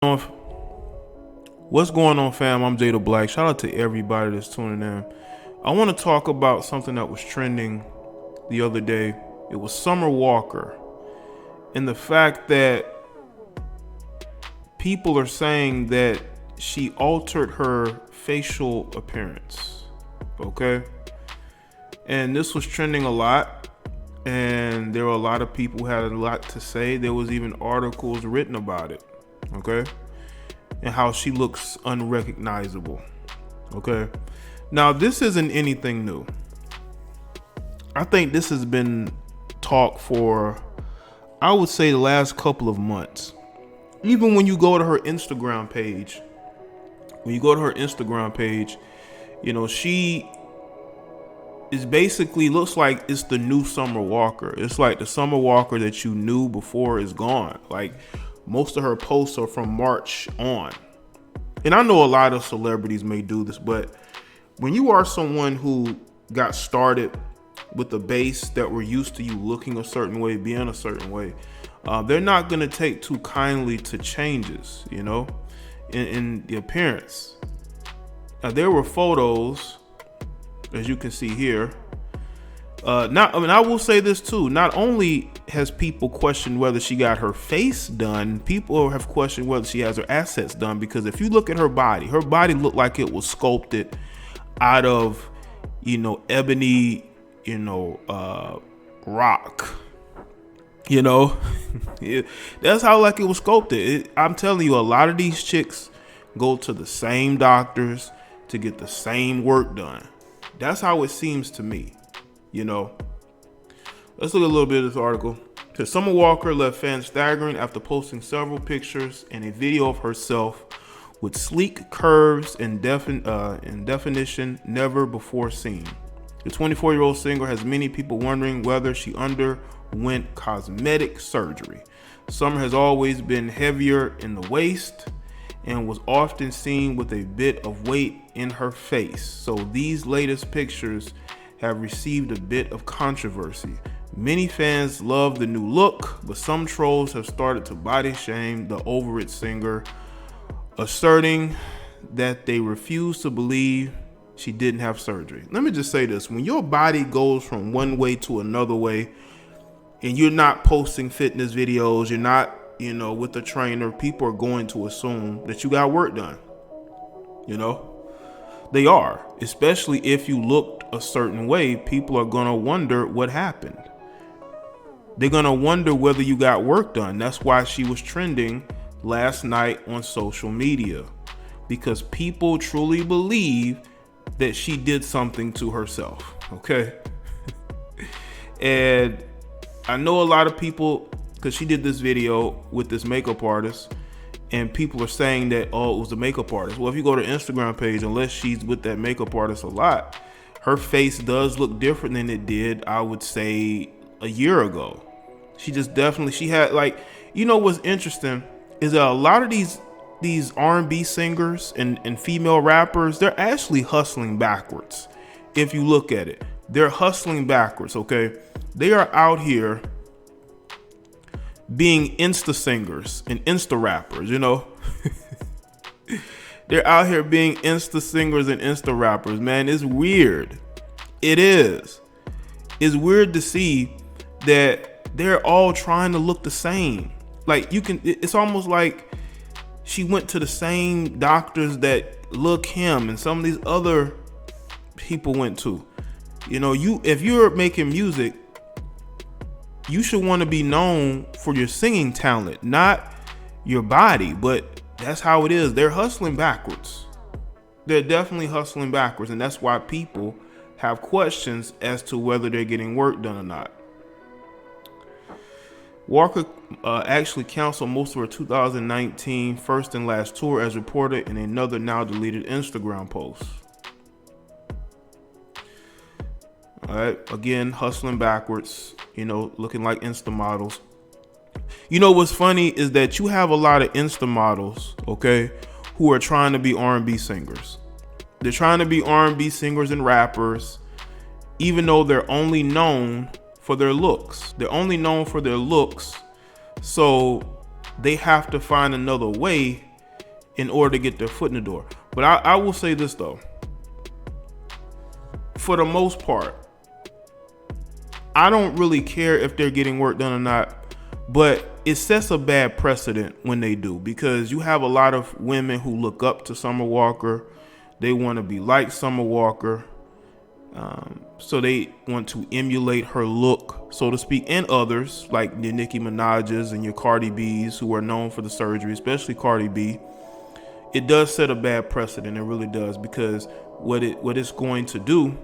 What's going on, fam? I'm Jada Black. Shout out to everybody that's tuning in. I want to talk about something that was trending the other day. It was Summer Walker and the fact that people are saying that she altered her facial appearance. Okay? And this was trending a lot, and there were a lot of people who had a lot to say. There was even articles written about it. Okay? And how she looks unrecognizable. Okay. Now, this isn't anything new. I think this has been talk for, I would say, the last couple of months. Even when you go to her Instagram page, she is basically looks like it's the new Summer Walker. It's like the Summer Walker that you knew before is gone. Like, most of her posts are from March on. And I know a lot of celebrities may do this, but when you are someone who got started with a base that we're used to you looking a certain way, being a certain way, they're not going to take too kindly to changes, in the appearance. Now, there were photos, as you can see here. I will say this too. Not only has people questioned whether she got her face done, people have questioned whether she has her assets done. Because if you look at her body looked like it was sculpted out of, ebony, rock. That's how like it was sculpted. I'm telling you, a lot of these chicks go to the same doctors to get the same work done. That's how it seems to me. Let's look at a little bit of this article. Because Summer Walker left fans staggering after posting several pictures and a video of herself with sleek curves and definition never before seen. The 24-year-old singer has many people wondering whether she underwent cosmetic surgery. Summer has always been heavier in the waist and was often seen with a bit of weight in her face. So these latest pictures have received a bit of controversy. Many fans love the new look, but some trolls have started to body shame the Over It singer, asserting that they refuse to believe she didn't have surgery. Let me just say this. When your body goes from one way to another way, and you're not posting fitness videos, you're not, with a trainer, people are going to assume that you got work done. They are, especially if you looked a certain way. People are going to wonder what happened. They're going to wonder whether you got work done. That's why she was trending last night on social media, because people truly believe that she did something to herself. Okay. And I know a lot of people, because she did this video with this makeup artist, and people are saying that, oh, it was a makeup artist. Well, if you go to her Instagram page, unless she's with that makeup artist a lot, her face does look different than it did, I would say, a year ago. She had what's interesting is that a lot of these R&B singers and female rappers, they're actually hustling backwards. If you look at it, they're hustling backwards, okay? They are out here being Insta singers and Insta rappers, They're out here being Insta singers and Insta rappers, man. It's weird. It is. It's weird to see that they're all trying to look the same. It's almost like she went to the same doctors that Lil' Kim and some of these other people went to. If you're making music, you should want to be known for your singing talent, not your body. But that's how it is. They're hustling backwards. They're definitely hustling backwards. And that's why people have questions as to whether they're getting work done or not. Walker actually canceled most of her 2019 first and last tour, as reported in another now deleted Instagram post. All right, again, hustling backwards, looking like Insta models. What's funny is that you have a lot of Insta models, okay, who are trying to be R&B singers. They're trying to be R&B singers and rappers, even though they're only known for their looks. They're only known for their looks, so they have to find another way in order to get their foot in the door. But I will say this though, for the most part, I don't really care if they're getting work done or not, but it sets a bad precedent when they do, because you have a lot of women who look up to Summer Walker. They want to be like Summer Walker. So they want to emulate her look, so to speak, and others like your Nicki Minaj's and your Cardi B's, who are known for the surgery, especially Cardi B. It does set a bad precedent. It really does, because what it's going to do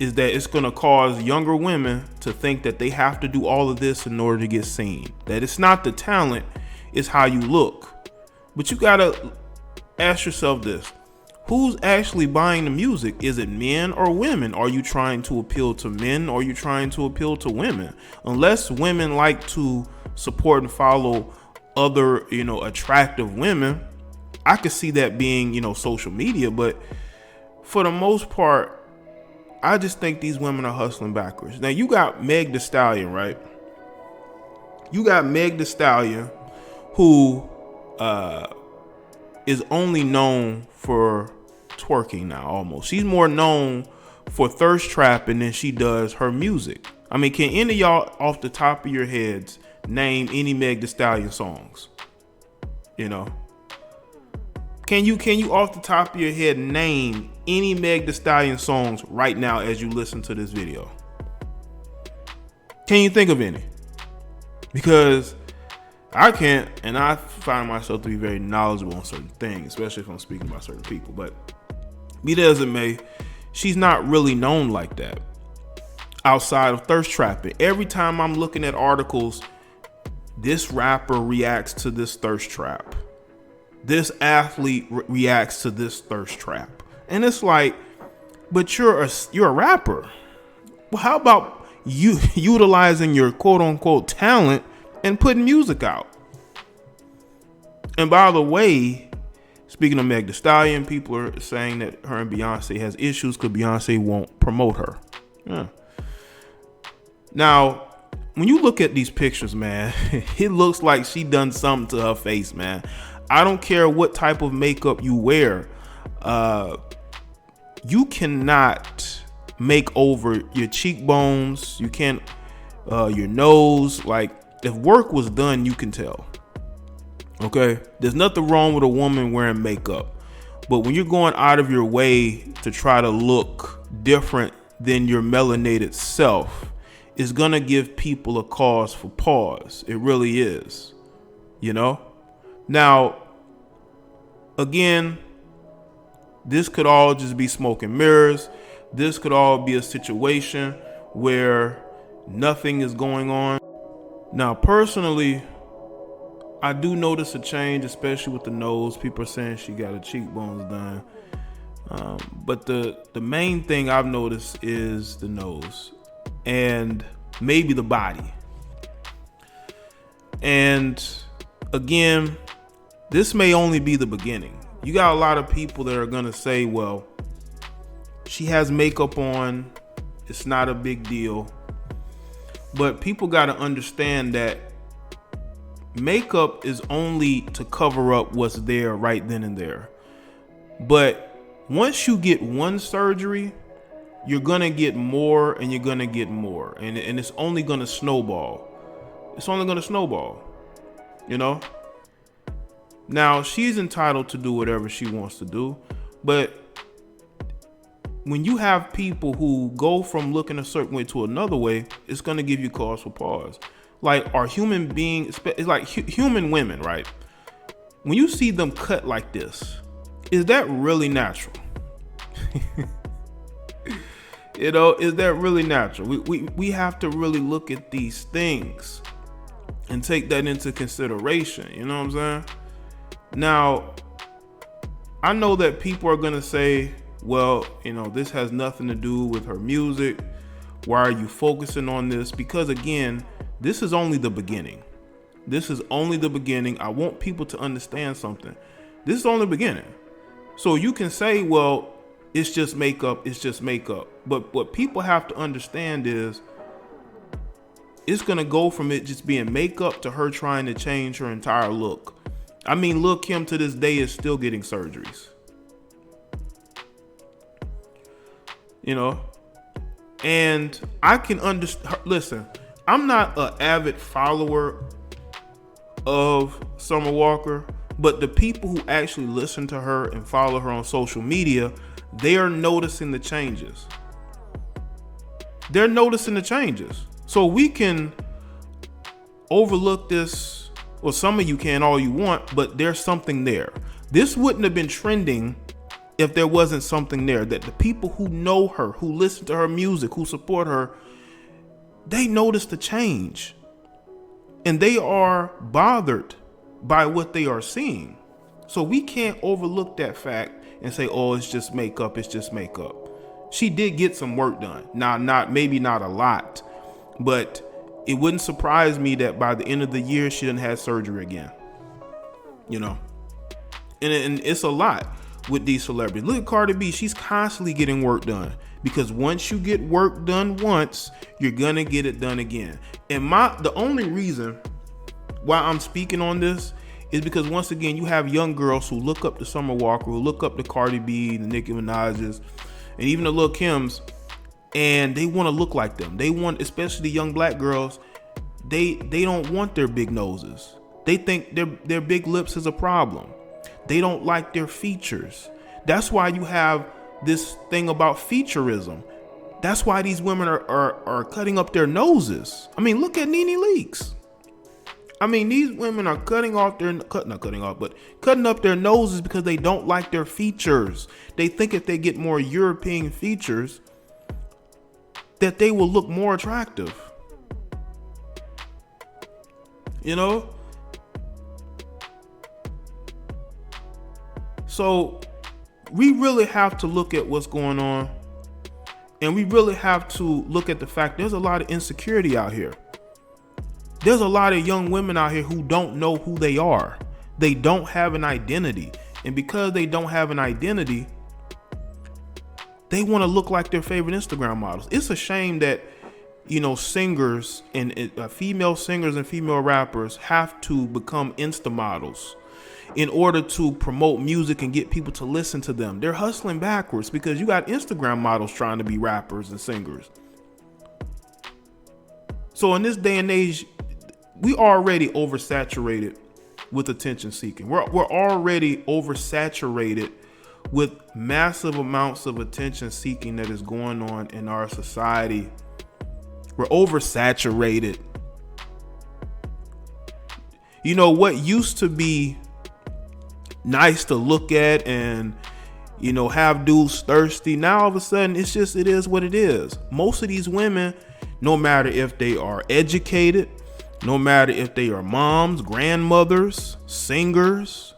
is that it's going to cause younger women to think that they have to do all of this in order to get seen. That it's not the talent, it's how you look. But you got to ask yourself this. Who's actually buying the music? Is it men or women? Are you trying to appeal to men, or are you trying to appeal to women? Unless women like to support and follow other, attractive women, I could see that being, social media. But for the most part, I just think these women are hustling backwards. Now you got Meg Thee Stallion, right? You got Meg Thee Stallion, who is only known for twerking now. Almost, she's more known for thirst trapping than she does her music. I mean, can any of y'all off the top of your heads name any Meg Thee Stallion songs? Can you off the top of your head name any Meg Thee Stallion songs right now as you listen to this video? Can you think of any? Because I can't, and I find myself to be very knowledgeable on certain things, especially if I'm speaking about certain people. But be that as it may, she's not really known like that outside of thirst trapping. Every time I'm looking at articles, this rapper reacts to this thirst trap. This athlete reacts to this thirst trap. And it's like, but you're a rapper. Well, how about you utilizing your quote unquote talent and putting music out? And by the way, speaking of Meg Thee Stallion, people are saying that her and Beyonce has issues because Beyonce won't promote her. Yeah. Now, when you look at these pictures, man, it looks like she done something to her face, man. I don't care what type of makeup you wear. You cannot make over your cheekbones. You can't, your nose. Like, if work was done, you can tell. Okay? There's nothing wrong with a woman wearing makeup. But when you're going out of your way to try to look different than your melanated self, it's going to give people a cause for pause. It really is. Now, again, this could all just be smoke and mirrors. This could all be a situation where nothing is going on. Now, personally, I do notice a change, especially with the nose. People are saying she got her cheekbones done. But the main thing I've noticed is the nose and maybe the body. And again, this may only be the beginning. You got a lot of people that are going to say, well, she has makeup on. It's not a big deal. But people got to understand that makeup is only to cover up what's there right then and there. But once you get one surgery, you're going to get more and you're going to get more. And it's only going to snowball. It's only going to snowball. Now, she's entitled to do whatever she wants to do. But when you have people who go from looking a certain way to another way, it's going to give you cause for pause. Like, are human beings, it's like human women, right? When you see them cut like this, is that really natural? Is that really natural? We have to really look at these things and take that into consideration. You know what I'm saying? Now, I know that people are going to say, well, this has nothing to do with her music. Why are you focusing on this? Because again, this is only the beginning. This is only the beginning. I want people to understand something. This is only the beginning. So you can say, well, it's just makeup. It's just makeup. But what people have to understand is it's going to go from it just being makeup to her trying to change her entire look. I mean, Lil Kim to this day is still getting surgeries. You know, and I can understand. Listen, I'm not an avid follower of Summer Walker, but the people who actually listen to her and follow her on social media, they are noticing the changes. They're noticing the changes. So we can overlook this, or some of you can all you want, but there's something there. This wouldn't have been trending if there wasn't something there, that the people who know her, who listen to her music, who support her, they notice the change. And they are bothered by what they are seeing. So we can't overlook that fact and say, oh, it's just makeup, it's just makeup. She did get some work done. Now, maybe not a lot, but it wouldn't surprise me that by the end of the year, she done had surgery again. You know, and it's a lot with these celebrities. Look at Cardi B. She's constantly getting work done, because once you get work done once, you're gonna get it done again. And the only reason why I'm speaking on this is because, once again, you have young girls who look up to Summer Walker, who look up to Cardi B, the Nicki Minaj's, and even the Lil Kims, and they want to look like them. They want, especially the young black girls, they don't want their big noses. They think their big lips is a problem. They don't like their features. That's why you have this thing about featureism. That's why these women are cutting up their noses. I mean, look at Nene Leakes. I mean, these women are cutting up their noses because they don't like their features. They think if they get more European features, that they will look more attractive. You know? So we really have to look at what's going on, and we really have to look at the fact there's a lot of insecurity out here. There's a lot of young women out here who don't know who they are. They don't have an identity. And because they don't have an identity, they want to look like their favorite Instagram models. It's a shame that, you know, singers and female singers and female rappers have to become Insta models in order to promote music and get people to listen to them. They're hustling backwards because you got Instagram models trying to be rappers and singers. So in this day and age, we already oversaturated with attention seeking. We're already oversaturated with massive amounts of attention seeking that is going on in our society. We're oversaturated. You know, what used to be nice to look at and, you know, have dudes thirsty, now all of a sudden it is what it is. Most of these women, no matter if they are educated, no matter if they are moms, grandmothers, singers,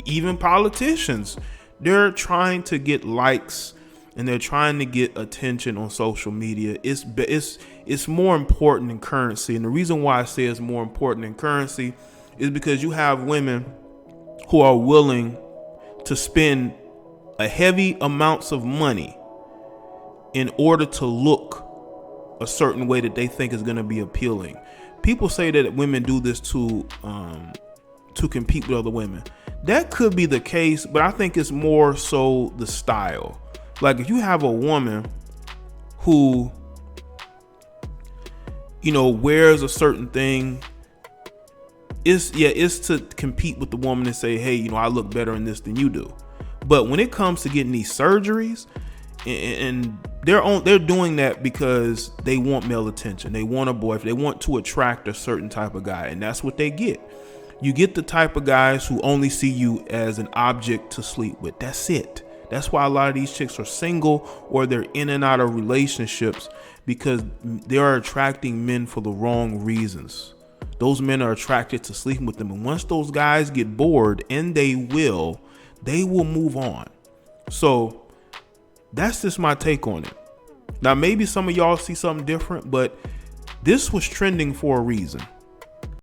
even politicians, they're trying to get likes and they're trying to get attention on social media. It's more important than currency. And the reason why I say it's more important than currency is because you have women who are willing to spend a heavy amounts of money in order to look a certain way that they think is going to be appealing. People say that women do this to compete with other women. That could be the case, but I think it's more so the style. Like, if you have a woman who, you know, wears a certain thing, it's to compete with the woman and say, hey, you know, I look better in this than you do. But when it comes to getting these surgeries, and they're doing that because they want male attention. They want a boyfriend. They want to attract a certain type of guy, and that's what they get. You get the type of guys who only see you as an object to sleep with. That's it. That's why a lot of these chicks are single, or they're in and out of relationships, because they are attracting men for the wrong reasons. Those men are attracted to sleeping with them. And once those guys get bored, and they will move on. So that's just my take on it. Now, maybe some of y'all see something different, but this was trending for a reason.